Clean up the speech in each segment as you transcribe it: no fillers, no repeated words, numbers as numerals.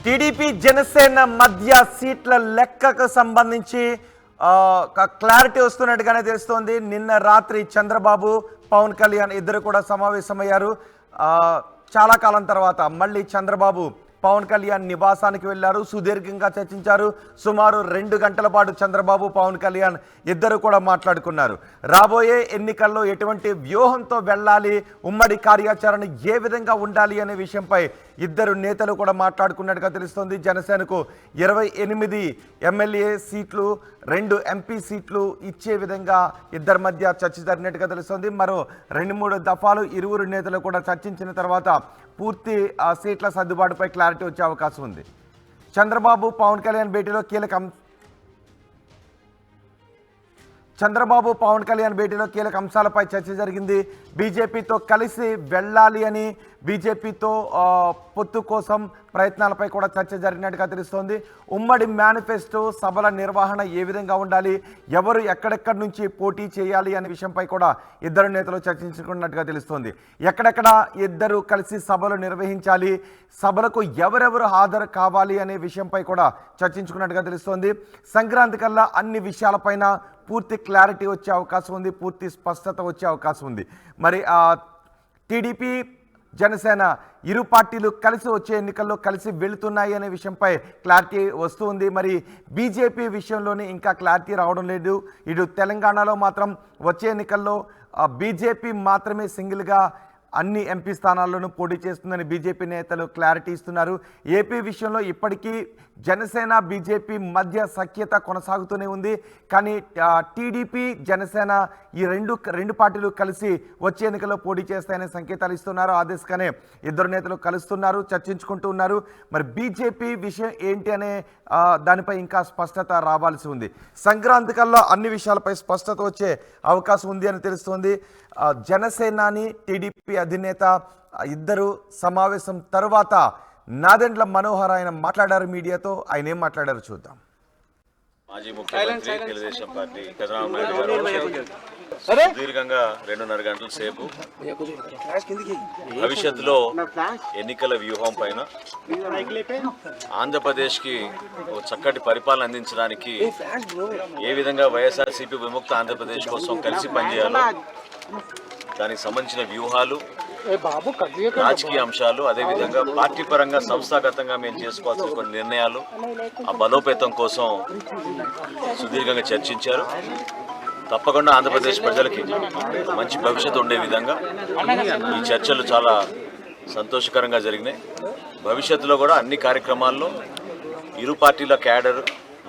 TDP Janasena మధ్య సీట్ల లెక్కకు సంబంధించి క్లారిటీ వస్తున్నట్టుగానే తెలుస్తోంది. నిన్న రాత్రి చంద్రబాబు పవన్ కళ్యాణ్ ఇద్దరు కూడా సమావేశమయ్యారు. చాలా కాలం తర్వాత మళ్ళీ చంద్రబాబు పవన్ కళ్యాణ్ నివాసానికి వెళ్ళారు. సుదీర్ఘంగా చర్చించారు. సుమారు 2 గంటల పాటు చంద్రబాబు పవన్ కళ్యాణ్ ఇద్దరు కూడా మాట్లాడుకున్నారు. రాబోయే ఎన్నికల్లో ఎటువంటి వ్యూహంతో వెళ్ళాలి, ఉమ్మడి కార్యాచరణ ఏ విధంగా ఉండాలి అనే విషయంపై ఇద్దరు నేతలు కూడా మాట్లాడుకున్నట్టుగా తెలుస్తోంది. జనసేనకు 28 ఎమ్మెల్యే సీట్లు, 2 ఎంపీ సీట్లు ఇచ్చే విధంగా ఇద్దరి మధ్య చర్చ జరిగినట్టుగా తెలుస్తోంది. మరో 2-3 దఫాలు ఇరువురు నేతలు కూడా చర్చించిన తర్వాత పూర్తి సీట్ల సర్దుబాటుపై క్లారిటీ వచ్చే అవకాశం ఉంది. చంద్రబాబు పవన్ కళ్యాణ్ భేటీలో కీలక అంశాలపై చర్చ జరిగింది. బీజేపీతో కలిసి వెళ్ళాలి అని, బీజేపీతో పొత్తు కోసం ప్రయత్నాలపై కూడా చర్చ జరిగినట్టుగా తెలుస్తోంది. ఉమ్మడి మేనిఫెస్టో సభల నిర్వహణ ఏ విధంగా ఉండాలి, ఎవరు ఎక్కడెక్కడి నుంచి పోటీ చేయాలి అనే విషయంపై కూడా ఇద్దరు నేతలు చర్చించుకున్నట్టుగా తెలుస్తోంది. ఎక్కడెక్కడ ఇద్దరు కలిసి సభలు నిర్వహించాలి, సభలకు ఎవరెవరు హాజరు కావాలి అనే విషయంపై కూడా చర్చించుకున్నట్టుగా తెలుస్తోంది. సంక్రాంతి కల్లా అన్ని విషయాలపైన పూర్తి క్లారిటీ వచ్చే అవకాశం ఉంది, పూర్తి స్పష్టత వచ్చే అవకాశం ఉంది. మరి టీడీపీ జనసేన ఇరు పార్టీలు కలిసి వచ్చే ఎన్నికల్లో కలిసి వెళుతున్నాయి అనే విషయంపై క్లారిటీ వస్తుంది. మరి బీజేపీ విషయంలోనే ఇంకా క్లారిటీ రావడం లేదు. ఇటు తెలంగాణలో మాత్రం వచ్చే ఎన్నికల్లో బీజేపీ మాత్రమే సింగిల్గా అన్ని ఎంపీ స్థానాల్లోనూ పోటీ చేస్తుందని బీజేపీ నేతలు క్లారిటీ ఇస్తున్నారు. ఏపీ విషయంలో ఇప్పటికీ జనసేన బీజేపీ మధ్య సఖ్యత కొనసాగుతూనే ఉంది. కానీ టీడీపీ జనసేన ఈ రెండు పార్టీలు కలిసి వచ్చే ఎన్నికల్లో పోటీ చేస్తాయనే సంకేతాలు ఇస్తున్నారు. ఆ దిశగానే ఇద్దరు నేతలు కలుస్తున్నారు, చర్చించుకుంటూ ఉన్నారు. మరి బీజేపీ విషయం ఏంటి అనే దానిపై ఇంకా స్పష్టత రావాల్సి ఉంది. సంక్రాంతి కల్లా అన్ని విషయాలపై స్పష్టత వచ్చే అవకాశం ఉంది అని తెలుస్తోంది. జనసేనాని టీడీపీ అధినేత ఇద్దరు సమావేశం తరువాత నాదెండ్ల మనోహర్ ఆయన మాట్లాడారు మీడియాతో. ఆయన ఏం మాట్లాడారు చూద్దాం. మాజీ ముఖ్యమంత్రి తెలుగుదేశం పార్టీ చంద్రబాబు నాయుడు గారు సుదీర్ఘంగా 2.5 గంటల సేపు భవిష్యత్తులో ఎన్నికల వ్యూహం పైన ఆంధ్రప్రదేశ్కి ఒక చక్కటి పరిపాలన అందించడానికి ఏ విధంగా వైఎస్ఆర్సీపీ విముక్త ఆంధ్రప్రదేశ్ కోసం కలిసి పనిచేయాలో దానికి సంబంధించిన వ్యూహాలు, రాజకీయ అంశాలు, అదేవిధంగా పార్టీ పరంగా సంస్థాగతంగా మేము చేసుకోవాల్సిన కొన్ని నిర్ణయాలు, ఆ బలోపేతం కోసం సుదీర్ఘంగా చర్చించారు. తప్పకుండా ఆంధ్రప్రదేశ్ ప్రజలకి మంచి భవిష్యత్తు ఉండే విధంగా ఈ చర్చలు చాలా సంతోషకరంగా జరిగినాయి. భవిష్యత్తులో కూడా అన్ని కార్యక్రమాల్లో ఇరు పార్టీల క్యాడర్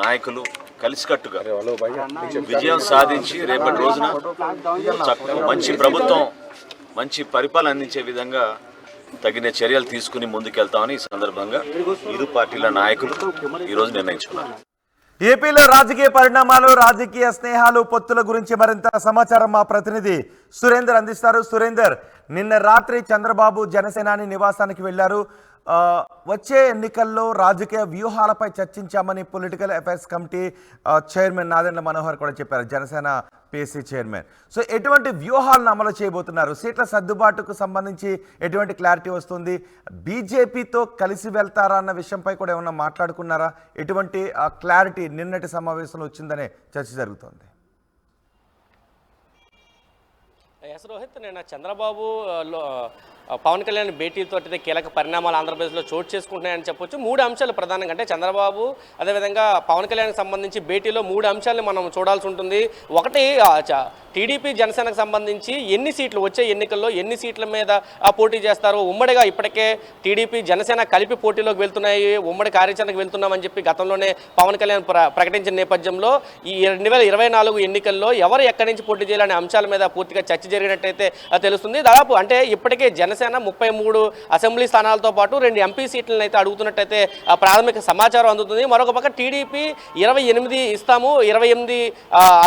నాయకులు కలిసికట్టుగా విజయం సాధించి రేపటి రోజున మంచి ప్రభుత్వం, మంచి పరిపాలన అందించే విధంగా తగిన చర్యలు తీసుకుని ముందుకెళ్తామని ఈ సందర్భంగా ఇరు పార్టీల నాయకులు ఈరోజు నిర్ణయించుకున్నారు. ఏపీలో రాజకీయ పరిణామాలు, రాజకీయ స్నేహాలు, పొత్తుల గురించి మరింత సమాచారం మా ప్రతినిధి సురేందర్ అందిస్తారు. సురేందర్, నిన్న రాత్రి చంద్రబాబు జనసేనాని నివాసానికి వెళ్లారు. వచ్చే ఎన్నికల్లో రాజకీయ వ్యూహాలపై చర్చించామని political affairs committee chairman Nadendla Manohar కూడా చెప్పారు, జనసేన పిఎస్సి చైర్మన్. సో ఎటువంటి వ్యూహాలను అమలు చేయబోతున్నారు? సీట్ల సర్దుబాటుకు సంబంధించి ఎటువంటి క్లారిటీ వస్తుంది? బీజేపీతో కలిసి వెళ్తారా అన్న విషయంపై కూడా ఏమన్నా మాట్లాడుకున్నారా? ఎటువంటి క్లారిటీ నిన్నటి సమావేశంలో వచ్చిందనే చర్చ జరుగుతోంది. ఎస్ రోహిత్, నిన్న చంద్రబాబు పవన్ కళ్యాణ్ భేటీతో కీలక పరిణామాలు ఆంధ్రప్రదేశ్లో చోటు చేసుకుంటున్నాయని చెప్పొచ్చు. 3 అంశాలు ప్రధానంగా, అంటే చంద్రబాబు అదేవిధంగా పవన్ కళ్యాణ్కి సంబంధించి భేటీలో 3 అంశాలను మనం చూడాల్సి ఉంటుంది. ఒకటి, టీడీపీ జనసేనకు సంబంధించి ఎన్ని సీట్లు వచ్చే ఎన్నికల్లో ఎన్ని సీట్ల మీద పోటీ చేస్తారు. ఉమ్మడిగా ఇప్పటికే టీడీపీ జనసేన కలిపి పోటీలోకి వెళ్తున్నాయి, ఉమ్మడి కార్యాచరణకు వెళ్తున్నామని చెప్పి గతంలోనే పవన్ కళ్యాణ్ ప్రకటించిన నేపథ్యంలో ఈ 2024 ఎన్నికల్లో ఎవరు ఎక్కడి నుంచి పోటీ చేయాలనే అంశాల మీద పూర్తిగా చర్చ జరిగినట్టయితే తెలుస్తుంది. దాదాపు అంటే ఇప్పటికే జనసేన 33 అసెంబ్లీ స్థానాలతో పాటు 2 ఎంపీ సీట్లను అయితే అడుగుతున్నట్టయితే ప్రాథమిక సమాచారం అందుతుంది. మరొక పక్క టీడీపీ 28 ఇస్తాము, 28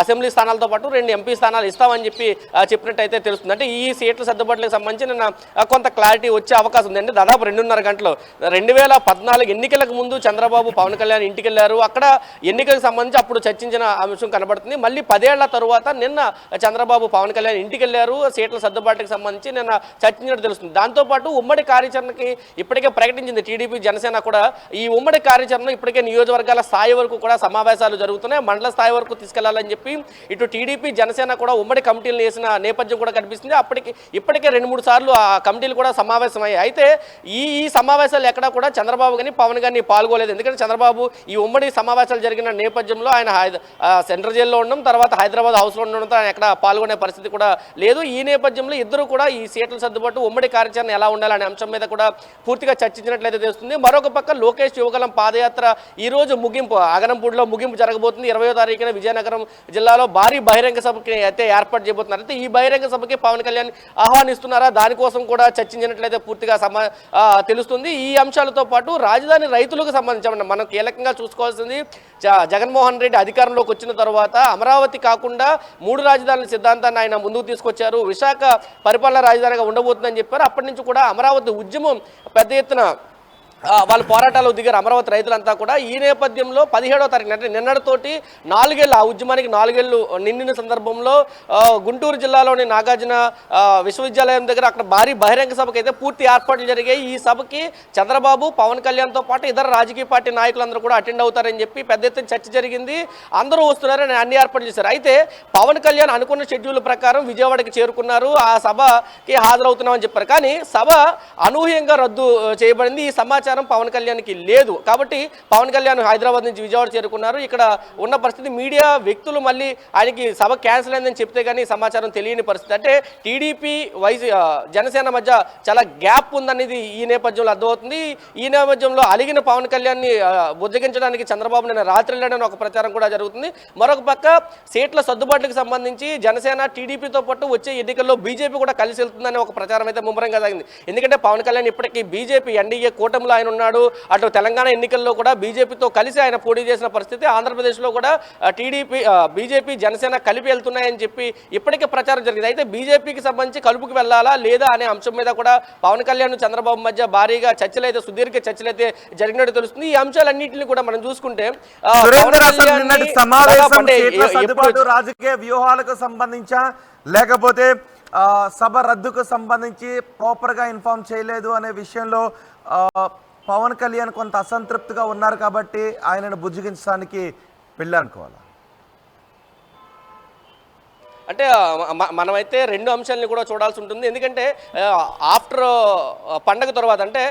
అసెంబ్లీ స్థానాలతో పాటు 2 ఎంపీ స్థానాలు ఇస్తామని చెప్పి చెప్పినట్టయితే తెలుస్తుంది. అంటే ఈ సీట్ల సర్దుబాట్లకు సంబంధించి నిన్న కొంత క్లారిటీ వచ్చే అవకాశం ఉంది. అంటే దాదాపు 2.5 గంటలు 2014 ఎన్నికలకు ముందు చంద్రబాబు పవన్ కళ్యాణ్ ఇంటికి వెళ్ళారు. అక్కడ ఎన్నికలకు సంబంధించి అప్పుడు చర్చించిన అంశం కనబడుతుంది. మళ్ళీ 10 ఏళ్ల తరువాత నిన్న చంద్రబాబు పవన్ కళ్యాణ్ ఇంటికి వెళ్ళారు. సీట్ల సర్దుబాటుకు సంబంధించి నిన్న చర్చించినట్టు తెలుస్తుంది. తెలుస్తుంది. దాంతోపాటు ఉమ్మడి కార్యాచరణకి ఇప్పటికే ప్రకటించింది టీడీపీ జనసేన కూడా. ఈ ఉమ్మడి కార్యాచరణ ఇప్పటికే నియోజకవర్గాల స్థాయి వరకు కూడా సమావేశాలు జరుగుతున్నాయి, మండల స్థాయి వరకు తీసుకెళ్లాలని చెప్పి ఇటు టీడీపీ జనసేన కూడా ఉమ్మడి కమిటీలు వేసిన నేపథ్యం కూడా కనిపిస్తుంది. ఇప్పటికే 2-3 సార్లు ఆ కమిటీలు కూడా సమావేశమయ్యాయి. అయితే ఈ సమావేశాలు ఎక్కడా కూడా చంద్రబాబు కానీ పవన్ కానీ పాల్గొలేదు. ఎందుకంటే చంద్రబాబు ఈ ఉమ్మడి సమావేశాలు జరిగిన నేపథ్యంలో ఆయన సెంట్రల్ జైల్లో ఉండడం, తర్వాత హైదరాబాద్ హౌస్లో ఉండడంతో ఆయన ఎక్కడ పాల్గొనే పరిస్థితి కూడా లేదు. ఈ నేపథ్యంలో ఇద్దరు కూడా ఈ సీట్ల సర్దుబాటు ఉమ్మడి కార్యాచరణ ఎలా ఉండాలనే అంశం మీద కూడా పూర్తిగా చర్చించినట్లయితే తెలుస్తుంది. మరొక పక్క లోకేష్ యువగలం పాదయాత్ర ఈ రోజు ముగింపు, అగనంపూడిలో ముగింపు జరగబోతుంది. 20వ తారీఖున విజయనగరం జిల్లాలో భారీ బహిరంగ సభకి అయితే ఏర్పాటు చేయబోతున్నారు. అయితే ఈ బహిరంగ సభకి పవన్ కళ్యాణ్ ఆహ్వానిస్తున్నారా, దానికోసం కూడా చర్చించినట్లయితే పూర్తిగా తెలుస్తుంది. ఈ అంశాలతో పాటు రాజధాని రైతులకు సంబంధించి మనం కీలకంగా చూసుకోవాల్సింది, జగన్మోహన్ రెడ్డి అధికారంలోకి వచ్చిన తర్వాత అమరావతి కాకుండా 3 రాజధానుల సిద్ధాంతాన్ని ఆయన ముందుకు తీసుకొచ్చారు. విశాఖ పరిపాలనా రాజధానిగా ఉండబోతుందని చెప్పారు. అప్పటి నుంచి కూడా అమరావతి ఉద్యమం పెద్ద ఎత్తున వాళ్ళు పోరాటాలు దిగారు అమరావతి రైతులంతా కూడా. ఈ నేపథ్యంలో 17వ తారీఖు అంటే నిన్నటితోటి 4 ఏళ్ళు, ఆ ఉద్యమానికి 4 ఏళ్ళు నిండిన సందర్భంలో గుంటూరు జిల్లాలోని నాగార్జున విశ్వవిద్యాలయం దగ్గర అక్కడ భారీ బహిరంగ సభకి అయితే పూర్తి ఏర్పాట్లు జరిగాయి. ఈ సభకి చంద్రబాబు, పవన్ కళ్యాణ్తో పాటు ఇతర రాజకీయ పార్టీ నాయకులందరూ కూడా అటెండ్ అవుతారని చెప్పి పెద్ద ఎత్తున చర్చ జరిగింది. అందరూ వస్తున్నారని అన్ని ఏర్పాట్లు చేశారు. అయితే పవన్ కళ్యాణ్ అనుకున్న షెడ్యూల్ ప్రకారం విజయవాడకి చేరుకున్నారు, ఆ సభకి హాజరవుతున్నామని చెప్పారు. కానీ సభ అనూహ్యంగా రద్దు చేయబడింది. ఈ సమాచారం పవన్ కళ్యాణ్కి లేదు. కాబట్టి పవన్ కళ్యాణ్ హైదరాబాద్ నుంచి విజయవాడ చేరుకున్నారు. ఇక్కడ ఉన్న పరిస్థితి, మీడియా వ్యక్తులు మళ్ళీ ఆయనకి సభ క్యాన్సిల్ అయిందని చెప్తే కానీ సమాచారం తెలియని పరిస్థితి. అంటే టీడీపీ జనసేన మధ్య చాలా గ్యాప్ ఉందనేది ఈ నేపథ్యంలో అర్థమవుతుంది. ఈ నేపథ్యంలో అలిగిన పవన్ కళ్యాణ్ని బుజ్జగించడానికి చంద్రబాబు నిన్న రాత్రి వెళ్ళడని ఒక ప్రచారం కూడా జరుగుతుంది. మరొక పక్క సీట్ల సర్దుబాట్లకు సంబంధించి జనసేన టీడీపీతో పాటు వచ్చే ఎన్నికల్లో బీజేపీ కూడా కలిసి వెళ్తుందనే ఒక ప్రచారం అయితే ముమ్మరంగా సాగింది. ఎందుకంటే పవన్ కళ్యాణ్ ఇప్పటికీ బీజేపీ ఎన్డీఏ కూటమిలో ఆయన ఉన్నాడు. అటు తెలంగాణ ఎన్నికల్లో కూడా బీజేపీతో కలిసి ఆయన పోటీ చేసిన పరిస్థితి. ఆంధ్రప్రదేశ్లో కూడా బీజేపీ జనసేన కలిపి వెళ్తున్నాయని చెప్పి ఇప్పటికే ప్రచారం జరిగింది. అయితే బీజేపీకి సంబంధించి కలుపుకి వెళ్ళాలా లేదా అనే అంశం మీద కూడా పవన్ కళ్యాణ్ చంద్రబాబు మధ్య భారీగా చర్చలు అయితే, సుదీర్ఘ చర్చలు అయితే జరిగినట్టు తెలుస్తుంది. ఈ అంశాలన్నింటినీ కూడా మనం చూసుకుంటే రాజకీయ వ్యూహాలకు సంబంధించా లేకపోతే సభ రద్దుకు సంబంధించి ప్రాపర్గా ఇన్ఫార్మ్ చేయలేదు అనే విషయంలో పవన్ కళ్యాణ్ కొంత అసంతృప్తిగా ఉన్నారు కాబట్టి ఆయనను బుజ్జగించడానికి వెళ్ళారనుకోవాలి. అంటే మనమైతే 2 అంశాలని కూడా చూడాల్సి ఉంటుంది. ఎందుకంటే ఆఫ్టర్ పండగ తర్వాత అంటే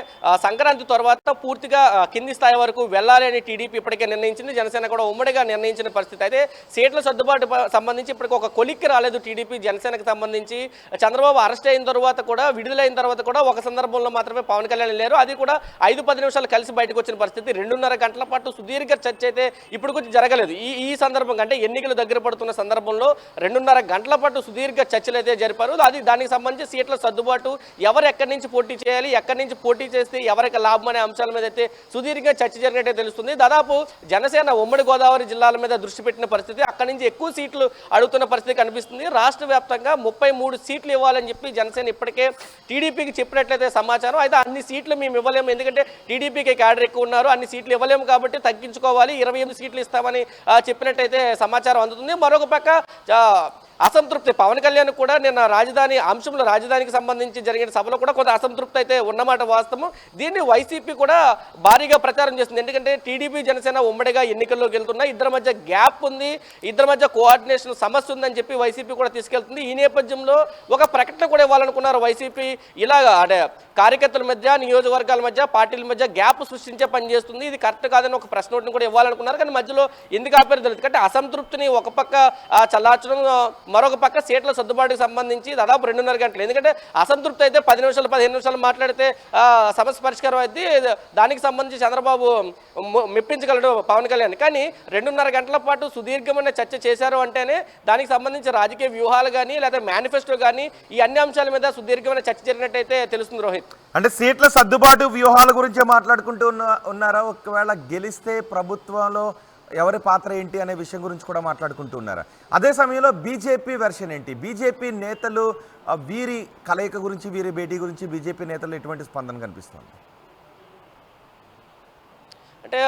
సంక్రాంతి తర్వాత పూర్తిగా కింది స్థాయి వరకు వెళ్ళాలి అని టీడీపీ ఇప్పటికే నిర్ణయించింది, జనసేన కూడా ఉమ్మడిగా నిర్ణయించిన పరిస్థితి. అయితే సీట్ల సర్దుబాటు సంబంధించి ఇప్పటికి ఒక కొలిక్కి రాలేదు టీడీపీ జనసేనకు సంబంధించి. చంద్రబాబు అరెస్ట్ అయిన తర్వాత కూడా, విడుదలైన తర్వాత కూడా ఒక సందర్భంలో మాత్రమే పవన్ కళ్యాణ్ లేరు, అది కూడా 5-10 నిమిషాలు కలిసి బయటకు వచ్చిన పరిస్థితి. 2.5 గంటల పాటు సుదీర్ఘ చర్చ అయితే ఇప్పుడు కొంచెం జరగలేదు. ఈ సందర్భం అంటే ఎన్నికలు దగ్గర పడుతున్న సందర్భంలో 2.5 గంటల పాటు సుదీర్ఘ చర్చలు అయితే జరిపారు. దానికి సంబంధించి సీట్ల సర్దుబాటు, ఎవరు ఎక్కడి నుంచి పోటీ చేయాలి, ఎక్కడి నుంచి పోటీ చేస్తే ఎవరికి లాభం అనే అంశాల మీద అయితే సుదీర్ఘ చర్చ జరిగినట్టే తెలుస్తుంది. దాదాపు జనసేన ఉమ్మడి గోదావరి జిల్లాల మీద దృష్టి పెట్టిన పరిస్థితి, అక్కడి నుంచి ఎక్కువ సీట్లు అడుగుతున్న పరిస్థితి కనిపిస్తుంది. రాష్ట్ర వ్యాప్తంగా 33 సీట్లు ఇవ్వాలని చెప్పి జనసేన ఇప్పటికే టీడీపీకి చెప్పినట్లయితే సమాచారం. అయితే అన్ని సీట్లు మేము ఇవ్వలేము, ఎందుకంటే టీడీపీకి క్యాడర్ ఎక్కువ ఉన్నారు, అన్ని సీట్లు ఇవ్వలేము కాబట్టి తగ్గించుకోవాలి, 28 సీట్లు ఇస్తామని చెప్పినట్టయితే సమాచారం అందుతుంది. మరొక పక్క అసంతృప్తి, పవన్ కళ్యాణ్ కూడా నిన్న రాజధాని అంశంలో, రాజధానికి సంబంధించి జరిగిన సభలో కూడా కొంత అసంతృప్తి అయితే ఉన్నమాట వాస్తవం. దీన్ని వైసీపీ కూడా భారీగా ప్రచారం చేస్తుంది. ఎందుకంటే టీడీపీ జనసేన ఉమ్మడిగా ఎన్నికల్లోకి వెళ్తున్నాయి, ఇద్దరి మధ్య గ్యాప్ ఉంది, ఇద్దరి మధ్య కోఆర్డినేషన్ సమస్య ఉందని చెప్పి వైసీపీ కూడా తీసుకెళ్తుంది. ఈ నేపథ్యంలో ఒక ప్రకటన కూడా ఇవ్వాలనుకున్నారు వైసీపీ. ఇలాగా అంటే కార్యకర్తల మధ్య, నియోజకవర్గాల మధ్య, పార్టీల మధ్య గ్యాప్ సృష్టించే పని చేస్తుంది, ఇది కరెక్ట్ కాదని ఒక ప్రశ్న నోటిని కూడా ఇవ్వాలనుకున్నారు. కానీ మధ్యలో ఎందుకు ఆపేరు తెలియదు. అంటే అసంతృప్తిని ఒక పక్క చల్లార్చడం, మరొక పక్క సీట్ల సర్దుబాటుకు సంబంధించి దాదాపు 2.5 గంటలు. ఎందుకంటే అసంతృప్తి అయితే 10 నిమిషాలు 15 నిమిషాలు మాట్లాడితే సమస్య పరిష్కారం అయితే దానికి సంబంధించి చంద్రబాబు మెప్పించగలడు పవన్ కళ్యాణ్. కానీ 2.5 గంటల పాటు సుదీర్ఘమైన చర్చ చేశారు అంటేనే దానికి సంబంధించి రాజకీయ వ్యూహాలు కానీ లేదా మేనిఫెస్టో కానీ ఈ అన్ని అంశాల మీద సుదీర్ఘమైన చర్చ జరిగినట్టయితే తెలుస్తుంది. రోహిత్, అంటే సీట్ల సర్దుబాటు వ్యూహాల గురించే మాట్లాడుకుంటూ ఉన్నారా? ఒకవేళ గెలిస్తే ప్రభుత్వంలో ఎవరి పాత్ర ఏంటి అనే విషయం గురించి కూడా మాట్లాడుకుంటూ ఉన్నారా? అదే సమయంలో బీజేపీ వెర్షన్ ఏంటి? బీజేపీ నేతలు వీరి కలయిక గురించి, వీరి భేటీ గురించి బీజేపీ నేతలు ఎటువంటి స్పందన కనిపిస్తుంది? అంటే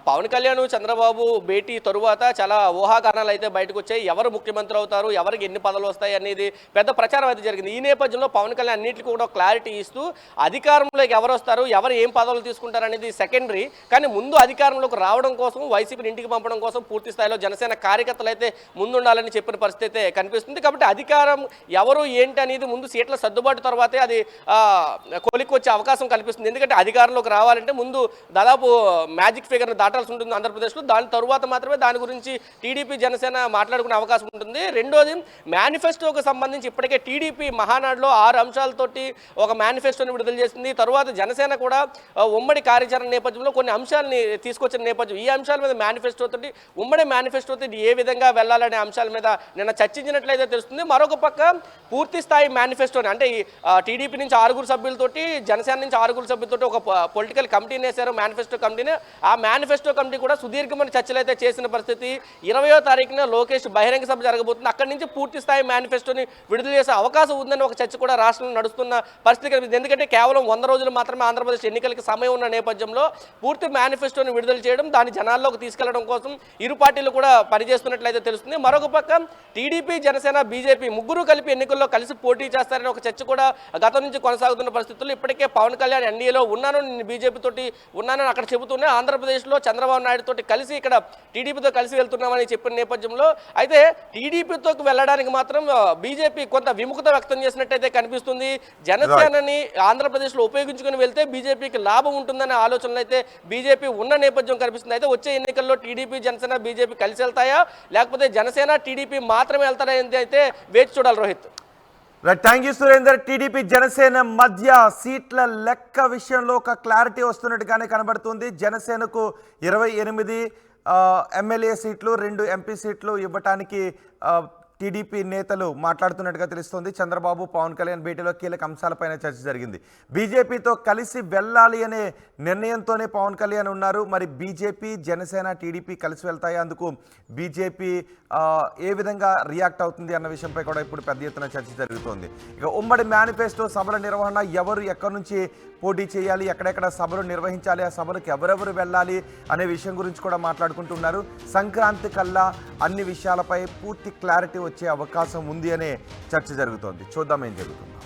పవన్ కళ్యాణ్ చంద్రబాబు భేటీ తరువాత చాలా ఊహాగానాలు అయితే బయటకు వచ్చాయి. ఎవరు ముఖ్యమంత్రి అవుతారు, ఎవరికి ఎన్ని పదవులు వస్తాయి అనేది పెద్ద ప్రచారం అయితే జరిగింది. ఈ నేపథ్యంలో పవన్ కళ్యాణ్ అన్నింటికి కూడా క్లారిటీ ఇస్తూ అధికారంలోకి ఎవరు వస్తారు, ఎవరు ఏం పదవులు తీసుకుంటారు అనేది సెకండరీ, కానీ ముందు అధికారంలోకి రావడం కోసం వైసీపీని ఇంటికి పంపడం కోసం పూర్తి స్థాయిలో జనసేన కార్యకర్తలు అయితే ముందుండాలని చెప్పిన పరిస్థితి అయితే కనిపిస్తుంది. కాబట్టి అధికారం ఎవరు ఏంటి అనేది ముందు సీట్ల సర్దుబాటు తర్వాతే అది కొలికి వచ్చే అవకాశం కనిపిస్తుంది. ఎందుకంటే అధికారంలోకి రావాలంటే ముందు దాదాపు మ్యాజిక్ ఫిగర్ను దాటాల్సి ఉంటుంది ఆంధ్రప్రదేశ్లో. దాని తరువాత మాత్రమే దాని గురించి టీడీపీ జనసేన మాట్లాడుకునే అవకాశం ఉంటుంది. రెండోది మేనిఫెస్టోకి సంబంధించి ఇప్పటికే టీడీపీ మహానాడులో 6 అంశాలతోటి ఒక మేనిఫెస్టోని విడుదల చేసింది. తర్వాత జనసేన కూడా ఉమ్మడి కార్యాచరణ నేపథ్యంలో కొన్ని అంశాలని తీసుకొచ్చిన నేపథ్యం, ఈ అంశాల మీద మేనిఫెస్టోతోటి ఉమ్మడి మేనిఫెస్టోతో ఏ విధంగా వెళ్ళాలనే అంశాల మీద నిన్న చర్చించినట్లయితే తెలుస్తుంది. మరొక పక్క పూర్తి స్థాయి మేనిఫెస్టోని అంటే టీడీపీ నుంచి 6 సభ్యులతోటి, జనసేన నుంచి 6 సభ్యులతోటి ఒక పొలిటికల్ కమిటీని వేశారు, మేనిఫెస్టో కమిటీని. ఆ మేనిఫెస్టో కమిటీ కూడా సుదీర్ఘమైన చర్చలు అయితే చేసిన పరిస్థితి. 20వ తారీఖున లోకేష్ బహిరంగ సభ జరగబోతుంది. అక్కడి నుంచి పూర్తి స్థాయి మేనిఫెస్టోని విడుదల చేసే అవకాశం ఉందని ఒక చర్చ కూడా రాష్ట్రంలో నడుస్తున్న పరిస్థితి కనిపిస్తుంది. ఎందుకంటే కేవలం 100 రోజులు మాత్రమే ఆంధ్రప్రదేశ్ ఎన్నికలకి సమయం ఉన్న నేపథ్యంలో పూర్తి మేనిఫెస్టోని విడుదల చేయడం, దాన్ని జనాల్లోకి తీసుకెళ్లడం కోసం ఇరు పార్టీలు కూడా పనిచేస్తున్నట్లయితే తెలుస్తుంది. మరొక పక్క టీడీపీ, జనసేన, బీజేపీ ముగ్గురు కలిపి ఎన్నికల్లో కలిసి పోటీ చేస్తారని ఒక చర్చ కూడా గతం నుంచి కొనసాగుతున్న పరిస్థితుల్లో ఇప్పటికే పవన్ కళ్యాణ్ ఎన్డీఏలో ఉన్నాను, నేను బీజేపీ తోటి ఉన్నానని అక్కడ చెబుతూనే ఆంధ్రప్రదేశ్లో చంద్రబాబు నాయుడు తోటి కలిసి ఇక్కడ టీడీపీతో కలిసి వెళ్తున్నామని చెప్పిన నేపథ్యంలో అయితే టీడీపీతోకి వెళ్ళడానికి మాత్రం బీజేపీ కొంత విముఖత వ్యక్తం చేసినట్టయితే కనిపిస్తుంది. జనసేనని ఆంధ్రప్రదేశ్లో ఉపయోగించుకుని వెళ్తే బీజేపీకి లాభం ఉంటుందనే ఆలోచనలు అయితే బీజేపీ ఉన్న నేపథ్యం కనిపిస్తుంది. అయితే వచ్చే ఎన్నికల్లో టీడీపీ, జనసేన, బీజేపీ కలిసి వెళ్తాయా, లేకపోతే జనసేన, టీడీపీ మాత్రమే వెళ్తారా అయితే వేచి చూడాలి. Rohit, thank you Surender. TDP Janasena మధ్య సీట్ల లెక్క విషయంలో ఒక క్లారిటీ వస్తున్నట్టుగానే కనబడుతుంది. జనసేనకు 28 ఎమ్మెల్యే సీట్లు, 2 ఎంపీ సీట్లు ఇవ్వటానికి టీడీపీ నేతలు మాట్లాడుతున్నట్టుగా తెలుస్తోంది. చంద్రబాబు, పవన్ కళ్యాణ్ భేటీలో కీలక అంశాలపైన చర్చ జరిగింది. బీజేపీతో కలిసి వెళ్ళాలి అనే నిర్ణయంతోనే పవన్ కళ్యాణ్ ఉన్నారు. మరి బీజేపీ, జనసేన, టీడీపీ కలిసి వెళ్తాయి, అందుకు బీజేపీ ఏ విధంగా రియాక్ట్ అవుతుంది అన్న విషయంపై కూడా ఇప్పుడు పెద్ద ఎత్తున చర్చ జరుగుతోంది. ఇక ఉమ్మడి మేనిఫెస్టో సభల నిర్వహణ, ఎవరు ఎక్కడి నుంచి పోటీ చేయాలి, ఎక్కడెక్కడ సభలు నిర్వహించాలి, ఆ సభలకు ఎవరెవరు వెళ్ళాలి అనే విషయం గురించి కూడా మాట్లాడుకుంటున్నారు. సంక్రాంతి కల్లా అన్ని విషయాలపై పూర్తి క్లారిటీ వచ్చే అవకాశం ఉంది అనే చర్చ జరుగుతోంది. చూద్దాం ఏం జరుగుతుందో.